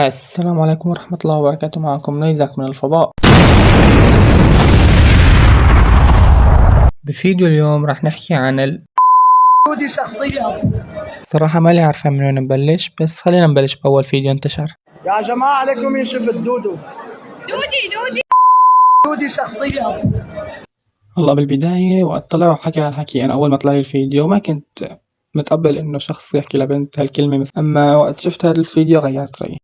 السلام عليكم ورحمة الله وبركاته. معكم نيزك من الفضاء. بفيديو اليوم راح نحكي عن دودي شخصية. صراحة مالي عارفة من وين نبلش، بس خلينا نبلش بأول فيديو انتشر. يا جماعة عليكم ينشف الدودو. دودي شخصية. والله بالبداية وقت طلع وحكي هالحكي، أنا أول ما طلع لي الفيديو ما كنت متقبل إنه شخص يحكي لبنت هالكلمة، بس أما وقت شفت هذا الفيديو غيرت رأيي.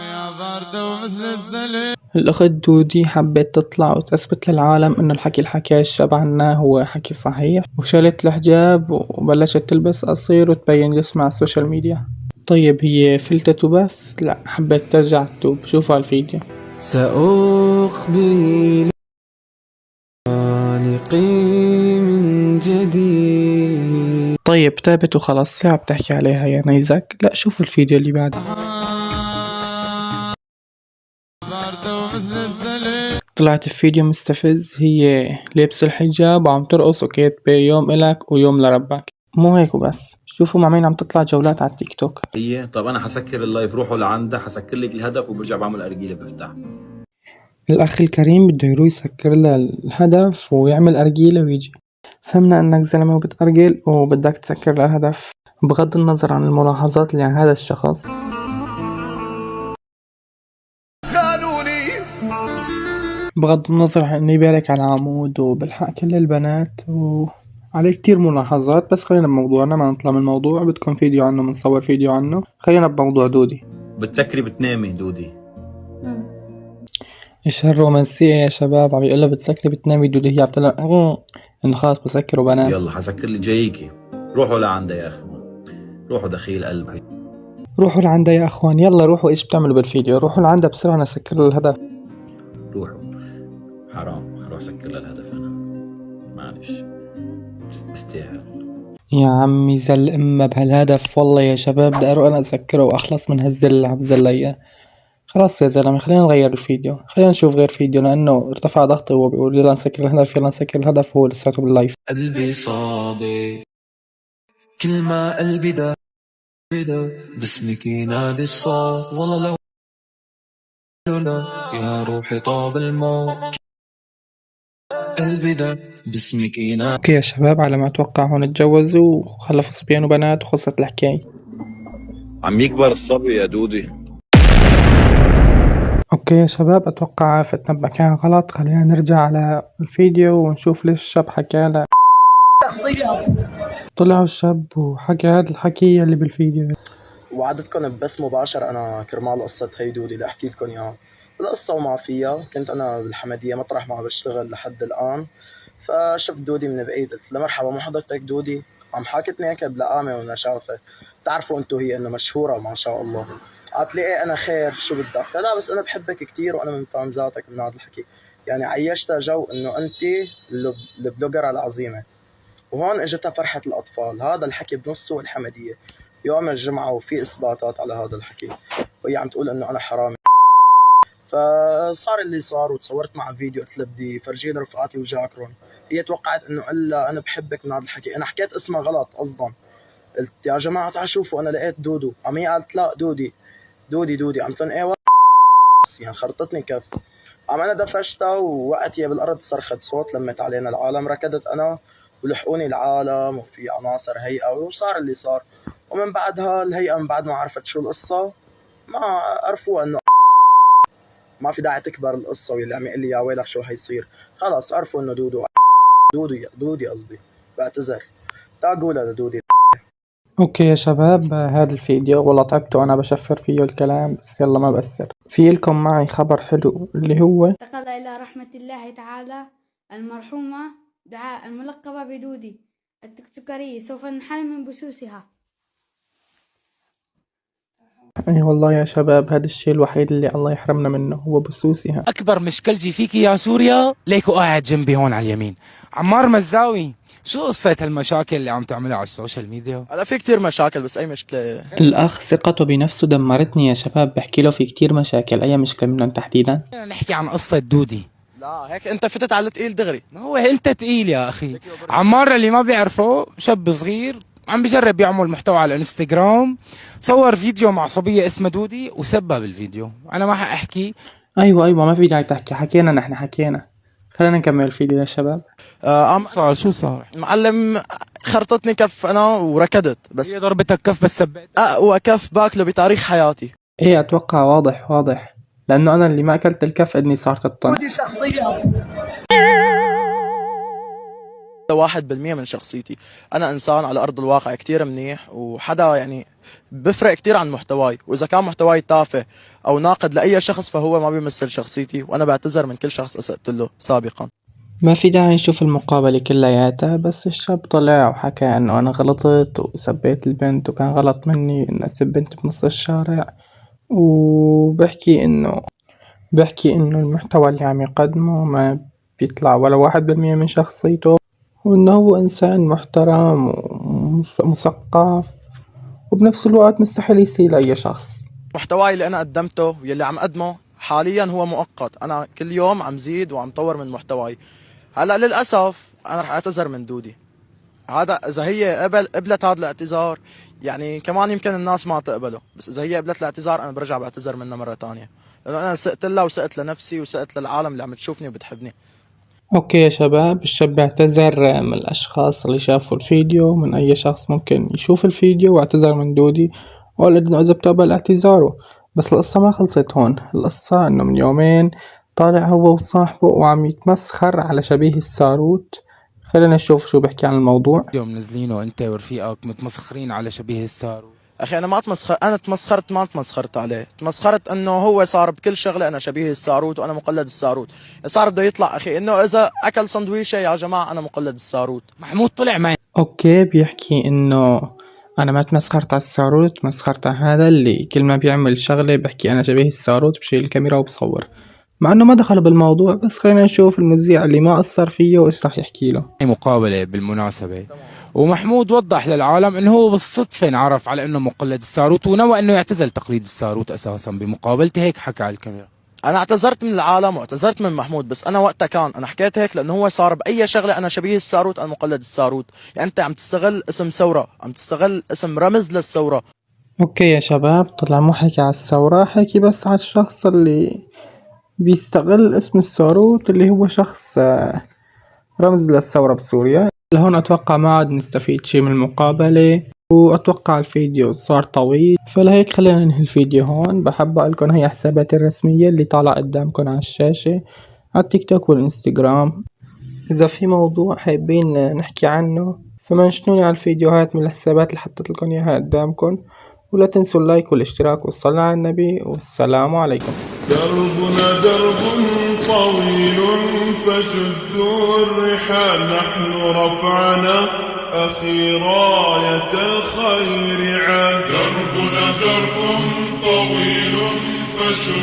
يا برد ومثل الزلي. الأخت دودي حبت تطلع وتثبت للعالم إنه الحكي اللي حكاه الشاب عنها هو حكي صحيح، وشالت الحجاب وبلشت تلبس قصير وتبين جسمها على السوشيال ميديا. طيب هي فلتت وبس؟ لا، حبت ترجع تتوب. شوفوا هالفيديو. سأقبل خالقي من جديد. طيب تابت وخلص، صعب تحكي عليها يا نيزك. لا، شوفوا الفيديو اللي بعده. برد ومثل الزلي. طلعت في فيديو مستفز، هي لابسة الحجاب وعم ترقص وكاتبة يوم إلك ويوم لربك. مو هيك وبس، شوفوا مع مين عم تطلع جولات على التيك توك. طب انا حسكر اللايف، روحوا لعندها حسكر لك الهدف وبرجع بعمل ارجيله بفتح. الأخ الكريم بده يروح يسكر لها الهدف ويعمل أرجيلة ويجي. فهمنا أنك زلمة وبتأرجل وبدك تسكر لها الهدف، بغض النظر عن الملاحظات اللي عن هذا الشخص. خانوني. بغض النظر عن إنه يبارك على عمود وبالحق كل البنات وعليه كتير ملاحظات، بس خلينا بموضوعنا، ما نطلع من الموضوع. بدكم فيديو عنه، بنصور فيديو عنه. خلينا بموضوع دودي. بتسكري بتنامي دودي. ايش هالرومانسية يا شباب؟ عم يقولها بتسكري بتنامي، دودي هي عم تقول انه خلاص بسكر وبنام. يلا حسكر لك جايكي، روحوا لعندها يا اخي، روحوا دخيل قلبي. روحوا لعندها يا اخوان، يلا روحوا. ايش بتعملوا بالفيديو؟ روحوا لعندها بسرعة نسكر لها الهدف. روحوا، حرام هروح اسكر لها الهدف انا، معلش بستاهل. يا عمي زل امه بهالهدف. والله يا شباب بدي اروح انا اسكره واخلص من هالزل اللي عم زلها اياه. خلاص يا زلمة، خلينا نغير الفيديو، خلينا نشوف غير فيديو، لأنه ارتفع ضغطي وهو بيقول يلا نسكر الهدف يلا نسكر الهدف وهو لساته باللايف. قلبي صادق، كل ما قلبي دق باسمك ينادي الصوت، والله لو يا روحي طاب الموت. قلبي دق باسمك ينادي. اوكي يا شباب، على ما اتوقع هون اتجوزوا وخلفوا صبيان وبنات وخلصت الحكاية. عم يكبر الصبي يا دودي. اوكي يا شباب، اتوقع فتنا بمكان غلط. خلينا نرجع على الفيديو ونشوف ليش الشاب حكى له. شخصية. طلع الشاب وحكى هذا الحكي اللي بالفيديو. وعدتكم ببث مباشر أنا كرمال قصة هي دودي لأحكي لكم إياها. القصة وما فيها، كنت أنا بالحمدية مطرح ما بشتغل لحد الآن، فشفت دودي من بعيد، قلت له مرحبا مو حضرتك دودي؟ عم حاكتني هيك بلقامة ونشافة. بتعرفوا انتو هي انه مشهورة ما شاء الله. قالت لي ايه انا خير شو بدك؟ لا بس انا بحبك كتير وانا من فانزاتك من هذا الحكي. يعني عيشتها جو انه انت البلوجرة العظيمة. وهون اجتها فرحة الاطفال. هذا الحكي بنص سوق الحمدية يوم الجمعة، وفي اثباتات على هذا الحكي، وهي عم تقول انه انا حرامي. فصار اللي صار وتصورت معها فيديو، قلت لها بدي فرجيه لرفقاتي وجاكرون. هي توقعت انه الا انا بحبك من هذا الحكي. انا حكيت اسمها غلط قصدا، قلت يا جماعه تعالوا شوفوا انا لقيت دودو. عم هي قالت لا دودي دودي دودي. عم تقول ايه يعني خرطتني كف. عم انا دفشتها ووقت هي بالارض صرخت صوت، لمت علينا العالم، ركضت انا ولحقوني العالم وفي عناصر هيئه، وصار اللي صار. ومن بعدها الهيئه من بعد ما عرفت شو القصه ما عرفوا انه ما في داعي تكبر القصة. واللي عم يقول لي يا ويلك شو هيصير، خلاص عرفوا انه دودي قصدي. بعتذر، تاقولها لدودي. اوكي يا شباب، هذا الفيديو والله تعبت وانا بشفر فيه الكلام، بس يلا ما بأثر. في لكم معي خبر حلو اللي هو انتقل إلى رحمة الله تعالى المرحومة دعاء الملقبة بدودي التكتكرية، سوف ننحرم من بثوثها. اي والله يا شباب، هذا الشيء الوحيد اللي الله يحرمنا منه هو بثوثها. اكبر مشكلتي فيكي يا سوريا ليكو قاعد جنبي هون على اليمين. عمار مزاوي، شو قصة هالمشاكل اللي عم تعملها على السوشيال ميديا؟ هلا في كتير مشاكل، بس اي مشكلة؟ الأخ ثقته بنفسه دمرتني يا شباب. بحكي له في كتير مشاكل، أي مشكلة منهم تحديدا؟ نحكي عن قصة دودي. لا هيك انت فتت على الثقيل دغري. ما هو انت تقيل يا اخي. عمار اللي ما بيعرفه شاب صغير عم بجرب يعمل محتوى على الانستغرام، صور فيديو مع صبية اسمها دودي وسبها بالفيديو. انا ما حاحكي. أيوة ما في داعي تحكي، حكينا نحن حكينا. خلينا نكمل الفيديو يا شباب. شو صار؟ معلم خرطتني كف انا وركضت، بس هي ضربتك كف بس سبيت؟ اقوى كف باكله بتاريخ حياتي. إيه أتوقع واضح لأنه أنا اللي ما أكلت الكف إني صارت الطن. دودي شخصية 1% من شخصيتي. أنا إنسان على أرض الواقع كتير منيح، وحدا يعني بفرق كتير عن محتواي، وإذا كان محتواي تافه أو ناقد لأي شخص فهو ما بيمثل شخصيتي، وأنا بعتذر من كل شخص أسأت له سابقا. ما في داعي نشوف المقابلة كلياتها، بس الشاب طلع وحكى إنه أنا غلطت وسبيت البنت وكان غلط مني إن أسب بنت بنص الشارع، وبحكي إنه المحتوى اللي عم يقدمه ما بيطلع ولا 1% من شخصيته، وإنه هو إنسان محترم ومثقف وبنفس الوقت مستحيل يسيء لأي شخص. محتواي اللي أنا قدمته واللي عم قدمه حاليا هو مؤقت، أنا كل يوم عم زيد وعم طور من محتواي. هلا للأسف أنا رح أعتذر من دودي، هذا إذا هي قبلت هذا الاعتذار، يعني كمان يمكن الناس ما تقبله، بس إذا هي قبلت الاعتذار أنا برجع بعتذر منها مرة تانية، لأنه أنا سأت لها وسأت لنفسي وسأت للعالم اللي عم تشوفني وبتحبني. اوكي يا شباب، الشاب اعتذر من الاشخاص اللي شافوا الفيديو، من اي شخص ممكن يشوف الفيديو، واعتذر من دودي وقال انه اذا بتقبل اعتذاره. بس القصة ما خلصت هون، القصة انه من يومين طالع هو وصاحبه وعم يتمسخر على شبيه الساروت. خلينا نشوف شو بحكي عن الموضوع. فيديو منزلينه انت ورفيقك متمسخرين على شبيه السارو. اخي انا ما تمسخرت ما تمسخرت عليه، تمسخرت انه هو صار بكل شغله انا شبيه الساروت وانا مقلد الساروت. صار بده يطلع اخي انه اذا اكل سندويشه يا جماعه انا مقلد الساروت. محمود طلع معي. اوكي بيحكي انه انا ما تمسخرت على الساروت، تمسخرت على هذا اللي كل ما بيعمل شغلة بحكي انا شبيه الساروت، بشيل الكاميرا وبصور، مع انه ما دخل بالموضوع. بس خلينا نشوف المذيع اللي ما قصر فيه وايش راح يحكي له. مقابلة بالمناسبة، ومحمود وضح للعالم انه هو بالصدفة انعرف على انه مقلد الساروت، ونوى انه يعتزل تقليد الساروت اساسا. بمقابلته هيك حكى على الكاميرا. انا اعتذرت من العالم واعتذرت من محمود، بس انا وقتها انا حكيت هيك لانه هو صار باي شغله انا شبيه الساروت انا مقلد الساروت. يعني انت عم تستغل اسم ثوره، عم تستغل اسم رمز للثوره. اوكي يا شباب، طلع مو حكي على الثورة، حكي بس على الشخص اللي بيستغل اسم الساروت، اللي هو شخص رمز للثورة بسوريا. لهون اتوقع ما عاد نستفيد شي من المقابلة، واتوقع الفيديو صار طويل، فلهيك خلينا ننهي الفيديو هون. بحب لكم هي حساباتي الرسمية اللي طالعة قدامكم على الشاشة على التيك توك والانستغرام. اذا في موضوع حابين نحكي عنه فمنشنوني على الفيديوهات من الحسابات اللي حطيت لكم اياها قدامكم، ولا تنسوا اللايك والاشتراك والصلاة على النبي، والسلام عليكم. دربنا درب طويل فشدوا الرحال، نحن رفعنا أخي راية الخير عاد. دربنا درب طويل فشدوا